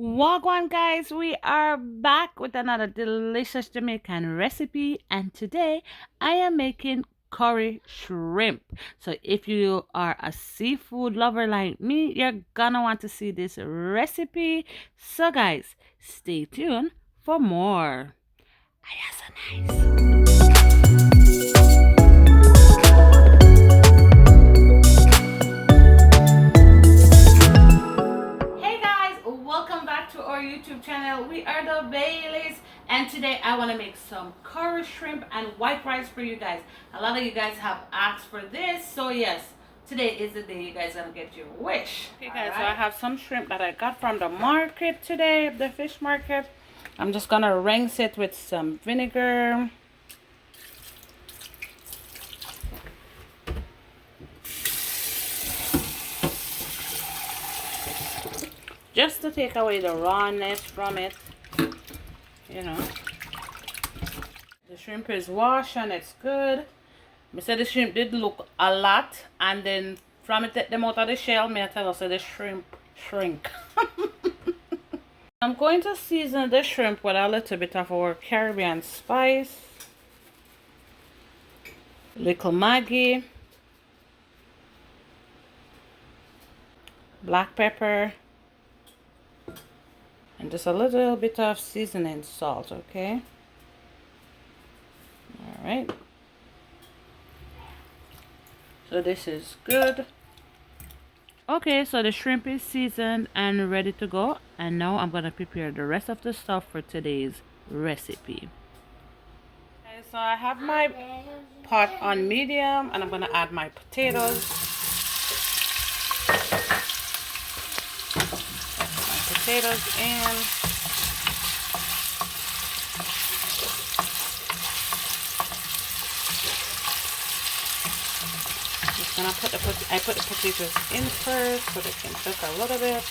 Wagwan guys, we are back with another delicious Jamaican recipe, and today I am making curry shrimp. So if you are a seafood lover like me, you're gonna want to see this recipe. So guys, stay tuned for more. Ay, so nice. Hey guys, welcome back to our YouTube channel. We are the Baileys, and today I want to make some curry shrimp and white rice for you guys. A lot of you guys have asked for this, so yes, today is the day you guys are gonna get your wish. Okay guys, so I have some shrimp that I got from the market today, the fish market. I'm just gonna rinse it with some vinegar. Just to take away the rawness from it, you know. The shrimp is washed and it's good. I said the shrimp did look a lot, and then from it take them out of the shell, me I tell us the shrimp shrink. I'm going to season the shrimp with a little bit of our Caribbean spice, little Maggi, black pepper, and just a little bit of seasoning salt, okay? Alright. So this is good. Okay, so the shrimp is seasoned and ready to go. And now I'm going to prepare the rest of the stuff for today's recipe. Okay, so I have my pot on medium and I'm going to add my potatoes. My potatoes in. And I put the potatoes in first so they can cook a little bit.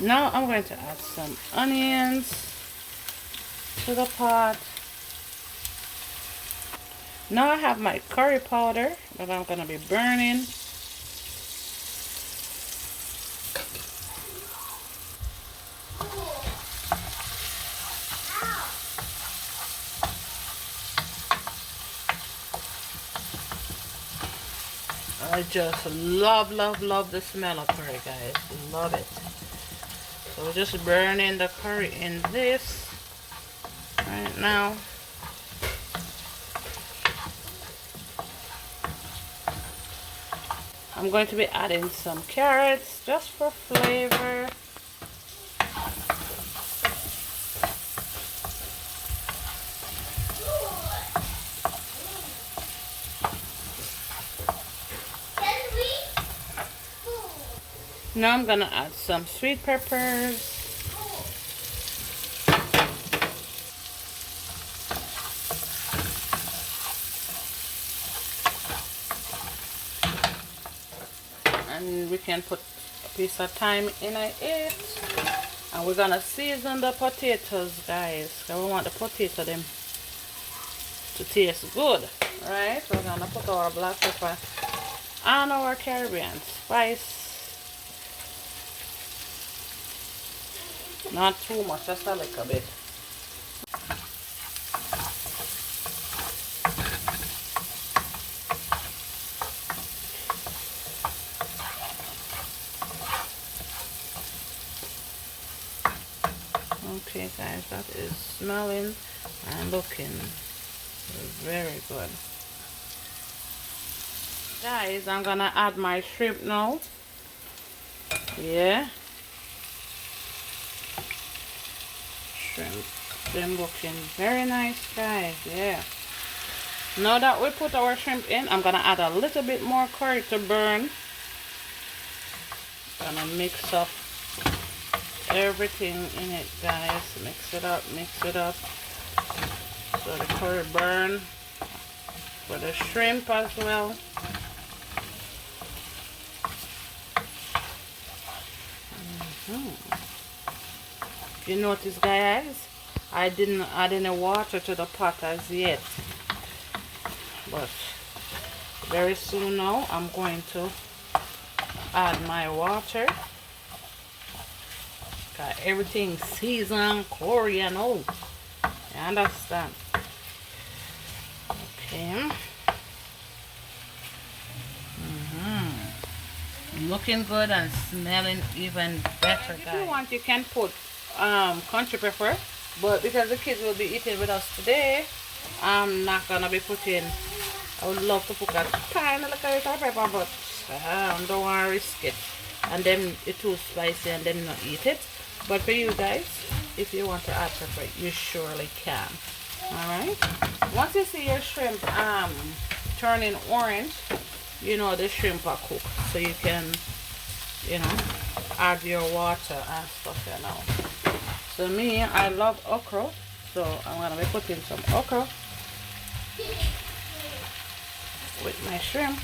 Now I'm going to add some onions to the pot. Now I have my curry powder that I'm going to be burning. I just love the smell of curry, guys. Love it. So we're just burning the curry in this right now. I'm going to be adding some carrots just for flavor. Now I'm gonna add some sweet peppers. And we can put a piece of thyme in it. And we're gonna season the potatoes, guys. Because we want the potato them to taste good. Right? So we're gonna put our black pepper and our Caribbean spice. Not too much, just a little bit. Okay guys, that is smelling and looking very good. Guys, I'm gonna add my shrimp now. Yeah. Shrimp. Them looking very nice, guys. Yeah. Now that we put our shrimp in, I'm gonna add a little bit more curry to burn. Gonna mix up everything in it, guys. Mix it up, so the curry burn for the shrimp as well. You notice, guys, I didn't add any water to the pot as yet, but Very soon now, I'm going to add my water. Got everything seasoned, Korean. Oh, you understand? Okay. Looking good and smelling even better, guys. If you want, you can put country pepper, but because the kids will be eating with us today, I'm not gonna be putting. I would love to put a tiny little bit of pepper, but I don't want to risk it. And then it's too spicy and then not eat it. But for you guys, if you want to add pepper, you surely can. Alright? Once you see your shrimp turning orange, you know the shrimp are cooked. So you can, you know, add your water and stuff, you know. So me, I love okra. So I'm going to be putting some okra with my shrimp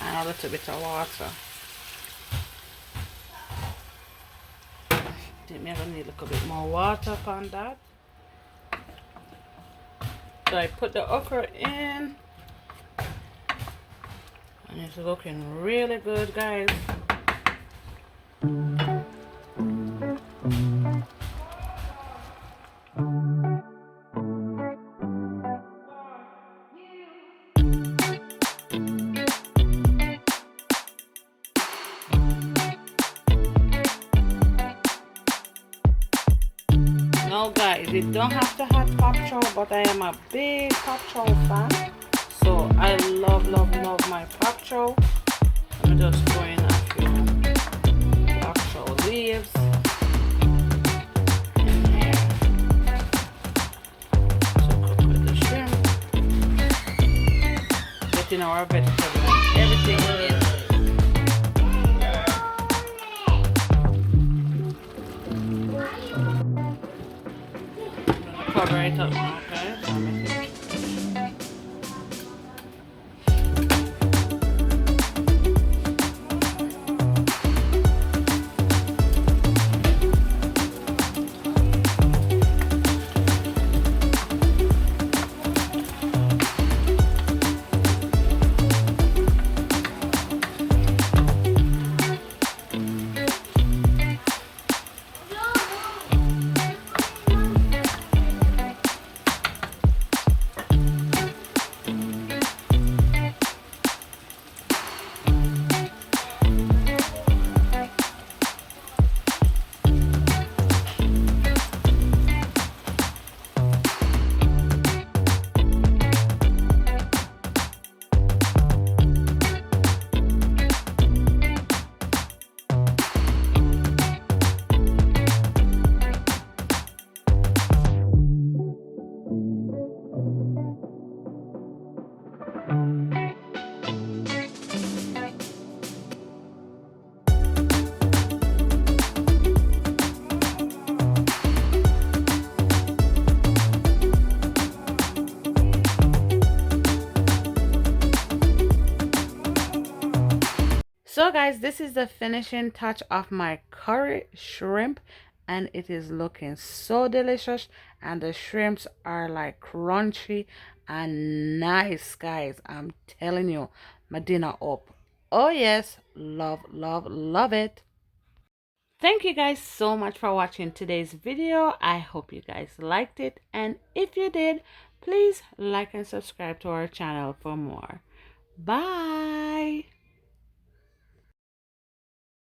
and a little bit of water. I think I'm going to need a little bit more water upon that. So I put the okra in. And it's looking really good, guys. Now guys, you don't have to have pop chow, but I am a big pop chow fan. So I love my pop chow. I'm just throwing a few pop chow leaves in here to cook with the shrimp. Getting our vegetables and everything in. Cover it up, okay? So guys, this is the finishing touch of my curry shrimp, and it is looking so delicious, and the shrimps are like crunchy and nice, guys. I'm telling you, my dinner up. Oh yes, love it. Thank you guys so much for watching today's video. I hope you guys liked it, and if you did, please like and subscribe to our channel for more. Bye.